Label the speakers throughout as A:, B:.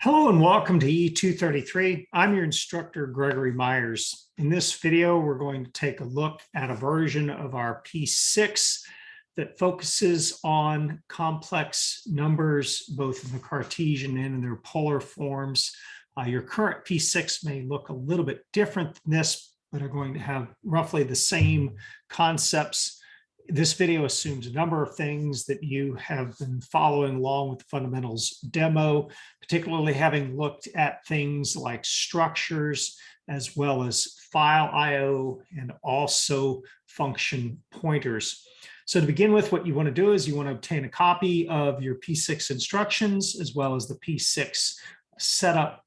A: Hello and welcome to E233. I'm your instructor, Gregory Myers. In this video, we're going to take a look at a version of our P6 that focuses on complex numbers, both in the Cartesian and in their polar forms. Your current P6 may look a little bit different than this, but are going to have roughly the same concepts. This video assumes a number of things that you have been following along with the fundamentals demo, particularly having looked at things like structures, as well as file IO and also function pointers. So to begin with, what you want to do is you want to obtain a copy of your P6 instructions, as well as the P6 setup.c.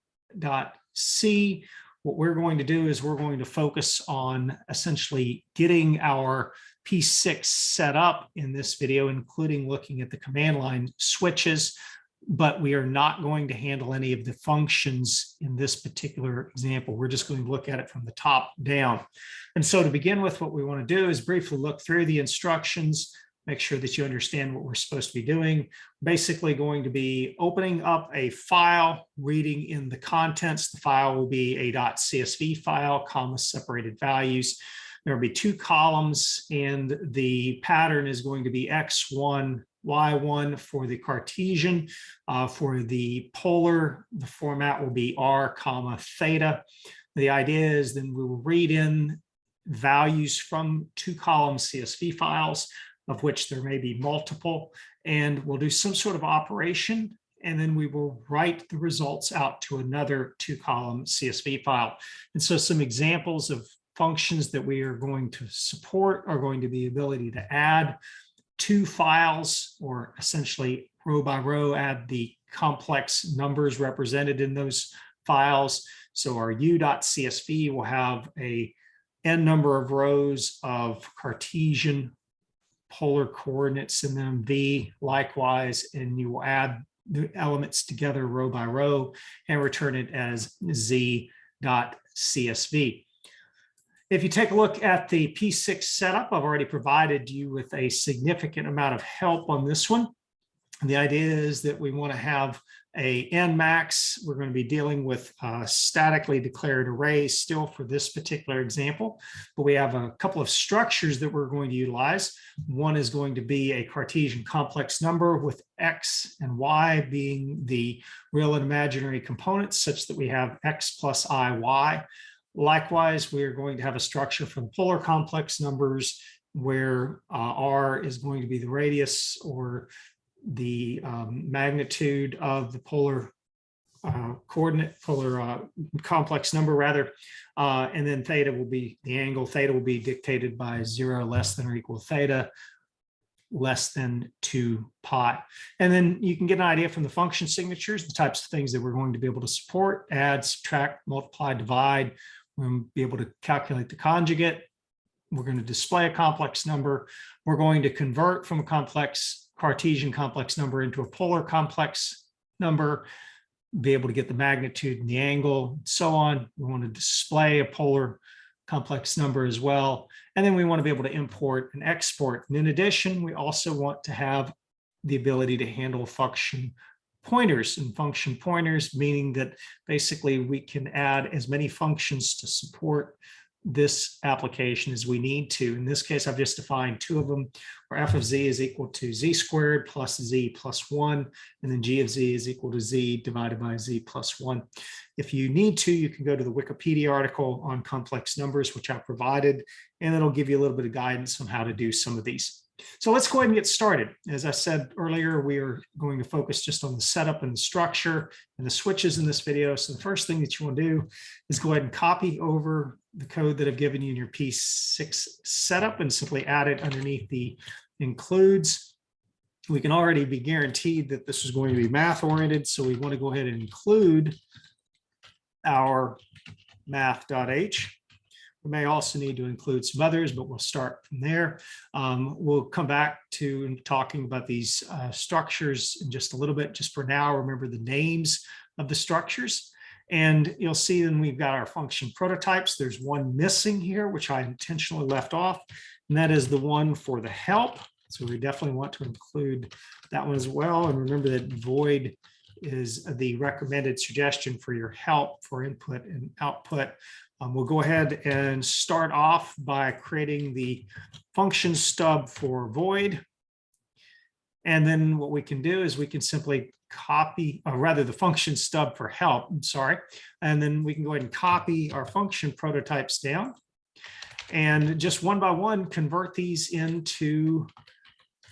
A: What we're going to do is we're going to focus on essentially getting our P6 set up in this video, including looking at the command line switches, but we are not going to handle any of the functions in this particular example. We're just going to look at it from the top down. And so to begin with, what we want to do is briefly look through the instructions, make sure that you understand what we're supposed to be doing. Basically going to be opening up a file, reading in the contents. The file will be a .csv file, comma separated values. There will be two columns, and the pattern is going to be X1, Y1 for the Cartesian. For the polar, the format will be R, comma, theta. The idea is then we will read in values from two column CSV files, of which there may be multiple, and we'll do some sort of operation, and then we will write the results out to another two column CSV file. And so some examples of functions that we are going to support are going to be the ability to add two files, or essentially row by row, add the complex numbers represented in those files. So our u.csv will have a n number of rows of Cartesian polar coordinates in them, v likewise, and you will add the elements together row by row and return it as z.csv. If you take a look at the P6 setup, I've already provided you with a significant amount of help on this one. And the idea is that we want to have a n max. We're going to be dealing with statically declared arrays still for this particular example, but we have a couple of structures that we're going to utilize. One is going to be a Cartesian complex number with x and y being the real and imaginary components, such that we have x plus I, y. Likewise, we are going to have a structure for the polar complex numbers where r is going to be the radius or the magnitude of the polar complex number rather, and then theta will be the angle. Theta will be dictated by 0 less than or equal theta less than 2 pi. And then you can get an idea from the function signatures, the types of things that we're going to be able to support: add, subtract, multiply, divide. We're going to be able to calculate the conjugate. We're going to display a complex number. We're going to convert from a complex Cartesian complex number into a polar complex number, be able to get the magnitude and the angle, and so on. We want to display a polar complex number as well. And then we want to be able to import and export. And in addition, we also want to have the ability to handle function pointers, and function pointers meaning that basically we can add as many functions to support this application as we need to. In this case, I've just defined two of them, where f of z is equal to z squared plus z plus 1, and then g of z is equal to z divided by z plus 1. If you need to, you can go to the Wikipedia article on complex numbers, which I provided, and it'll give you a little bit of guidance on how to do some of these. So let's go ahead and get started. As I said earlier, we are going to focus just on the setup and the structure and the switches in this video. So the first thing that you want to do is go ahead and copy over the code that I've given you in your P6 setup and simply add it underneath the includes. We can already be guaranteed that this is going to be math oriented, so we want to go ahead and include our math.h. We may also need to include some others, but we'll start from there. We'll come back to talking about these structures in just a little bit. Just for now, remember the names of the structures. And you'll see then we've got our function prototypes. There's one missing here, which I intentionally left off, and that is the one for the help. So we definitely want to include that one as well. And remember that void is the recommended suggestion for your help for input and output. We'll go ahead and start off by creating the function stub for void. And then what we can do is we can simply copy, or rather the function stub for help, I'm sorry. And then we can go ahead and copy our function prototypes down and just one by one convert these into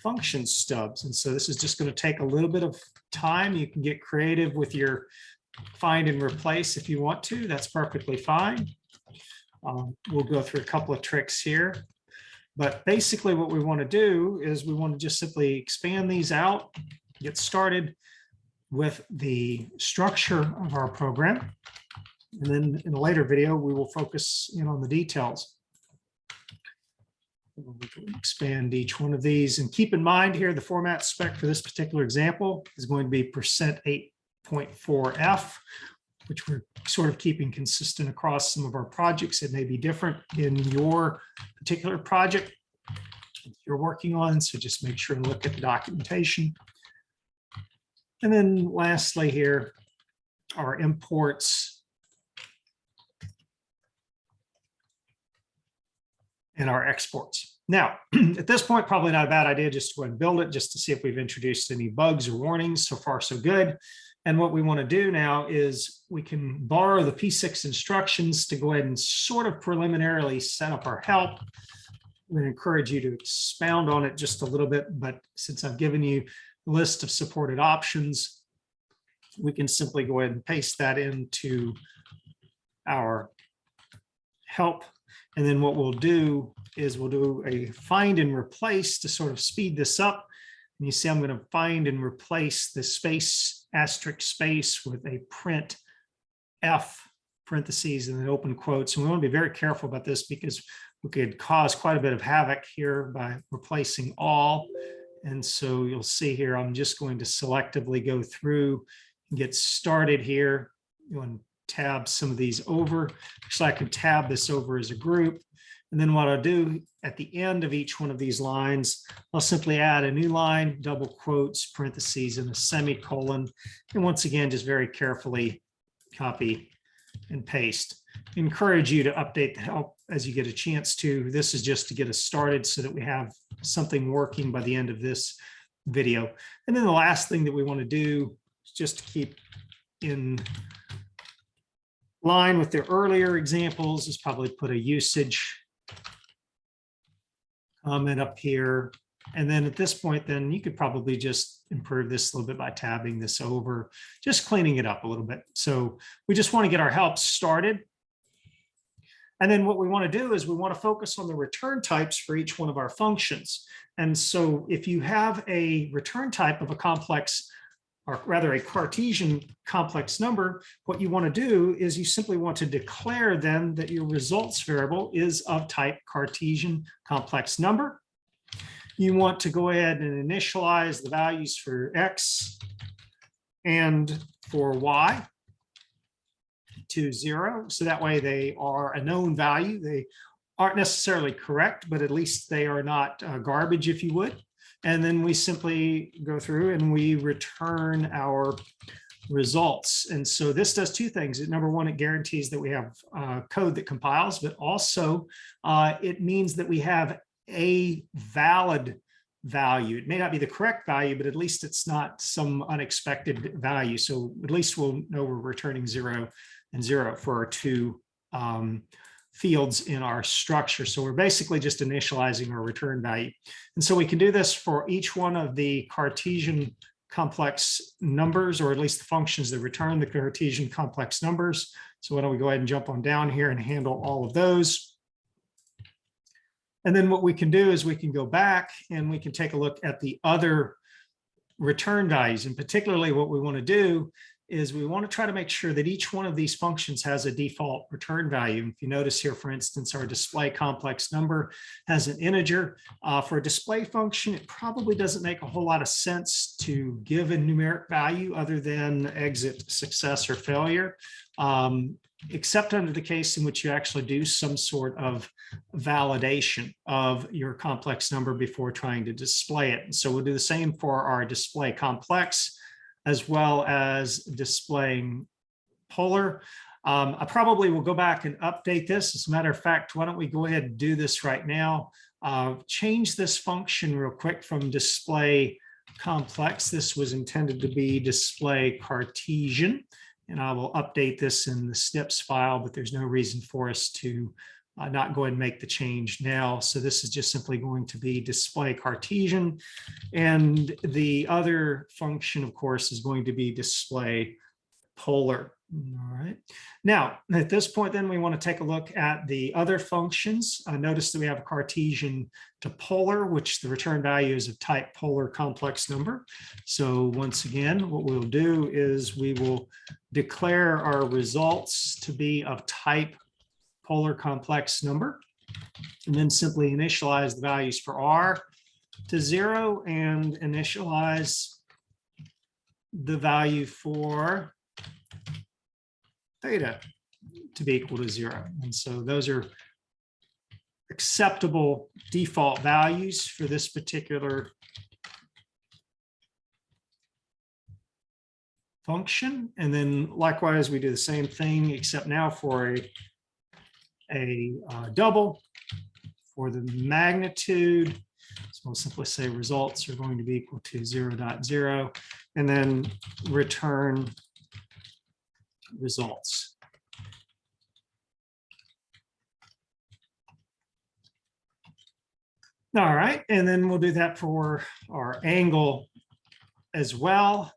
A: function stubs. And so this is just going to take a little bit of time. You can get creative with your find and replace if you want to. That's perfectly fine. We'll go through a couple of tricks here. But basically what we want to do is we want to just simply expand these out, get started with the structure of our program. And then in a later video, we will focus in on the details. We can expand each one of these, and keep in mind here, the format spec for this particular example is going to be %8.4F, which we're sort of keeping consistent across some of our projects. It may be different in your particular project you're working on, so just make sure and look at the documentation. And then lastly here, our imports and our exports. Now, at this point, probably not a bad idea just to go ahead and build it just to see if we've introduced any bugs or warnings. So far, so good. And what we want to do now is we can borrow the P6 instructions to go ahead and sort of preliminarily set up our help. I'm going to encourage you to expound on it just a little bit, but since I've given you a list of supported options, we can simply go ahead and paste that into our help. And then what we'll do is we'll do a find and replace to sort of speed this up. And you see I'm going to find and replace the space, asterisk space, with a print F parentheses and then open quotes. And we want to be very careful about this because we could cause quite a bit of havoc here by replacing all. And so you'll see here, I'm just going to selectively go through and get started here. You want to tab some of these over. Actually, I could tab this over as a group. And then what I'll do at the end of each one of these lines, I'll simply add a new line, double quotes, parentheses, and a semicolon. And once again, just very carefully copy and paste. Encourage you to update the help as you get a chance to. This is just to get us started so that we have something working by the end of this video. And then the last thing that we want to do is just to keep in line with the earlier examples is probably put a usage comment up here. And then at this point, then you could probably just improve this a little bit by tabbing this over, just cleaning it up a little bit. So we just want to get our help started. And then what we want to do is we want to focus on the return types for each one of our functions. And so if you have a return type of a complex, or rather a Cartesian complex number, what you want to do is you simply want to declare then that your results variable is of type Cartesian complex number. You want to go ahead and initialize the values for X and for Y to 0. So that way they are a known value. They aren't necessarily correct, but at least they are not garbage, if you would. And then we simply go through and we return our results. And so this does two things. Number one, it guarantees that we have code that compiles, but also it means that we have a valid value. It may not be the correct value, but at least it's not some unexpected value. So at least we'll know we're returning 0 and 0 for our two fields in our structure. So we're basically just initializing our return value. And so we can do this for each one of the Cartesian complex numbers, or at least the functions that return the Cartesian complex numbers. So why don't we go ahead and jump on down here and handle all of those. And then what we can do is we can go back and we can take a look at the other return values. And particularly what we want to do is we want to try to make sure that each one of these functions has a default return value. If you notice here, for instance, our display complex number has an integer. For a display function, it probably doesn't make a whole lot of sense to give a numeric value other than exit success or failure, except under the case in which you actually do some sort of validation of your complex number before trying to display it. And so we'll do the same for our display complex. as well as displaying polar. I probably will go back and update this. As a matter of fact, why don't we go ahead and do this right now? Change this function real quick from display complex. This was intended to be display Cartesian, and I will update this in the snips file, but there's no reason for us to not go ahead and make the change now. So this is just simply going to be display Cartesian, and the other function, of course, is going to be display polar. All right. Now, at this point, then we want to take a look at the other functions. Notice that we have a Cartesian to polar, which the return value is of type polar complex number. So once again, what we'll do is we will declare our results to be of type polar complex number, and then simply initialize the values for R to 0 and initialize the value for theta to be equal to 0. And so those are acceptable default values for this particular function. And then likewise, we do the same thing, except now for a double for the magnitude. So we'll simply say results are going to be equal to 0.0, and then return results. All right, and then we'll do that for our angle as well.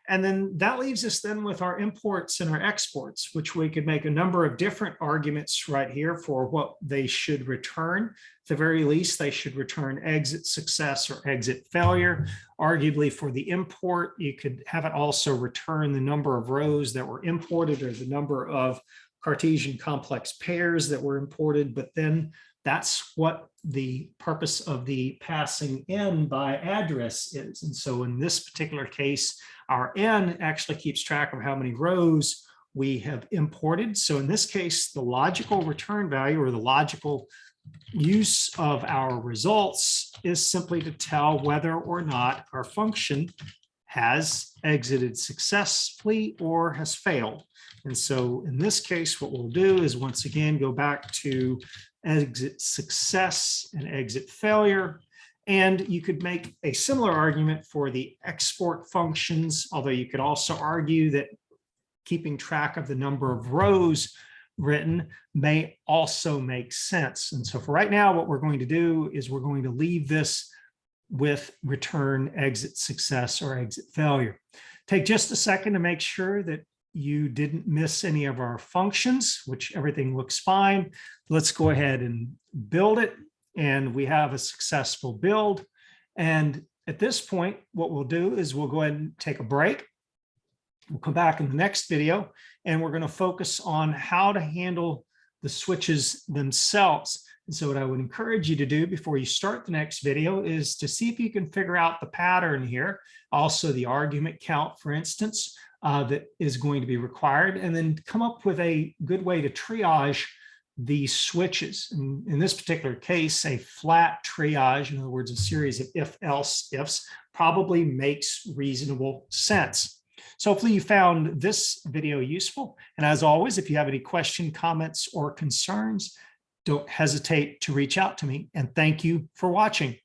A: And then that leaves us then with our imports and our exports, which we could make a number of different arguments right here for what they should return. At the very least, they should return exit success or exit failure. Arguably for the import, you could have it also return the number of rows that were imported or the number of Cartesian complex pairs that were imported, but then that's what the purpose of the passing in by address is. And so in this particular case, our n actually keeps track of how many rows we have imported. So in this case, the logical return value or the logical use of our results is simply to tell whether or not our function has exited successfully or has failed. And so in this case, what we'll do is once again go back to exit success and exit failure. And you could make a similar argument for the export functions, although you could also argue that keeping track of the number of rows written may also make sense. And so for right now, what we're going to do is we're going to leave this with return exit success or exit failure. Take just a second to make sure that you didn't miss any of our functions, which everything looks fine. Let's go ahead and build it. And we have a successful build. And at this point, what we'll do is we'll go ahead and take a break. We'll come back in the next video, and we're going to focus on how to handle the switches themselves. And so what I would encourage you to do before you start the next video is to see if you can figure out the pattern here, also the argument count, for instance, that is going to be required, and then come up with a good way to triage these switches. In this particular case, a flat triage, in other words, a series of if-else ifs, probably makes reasonable sense. So hopefully you found this video useful. And as always, if you have any questions, comments, or concerns, don't hesitate to reach out to me. And thank you for watching.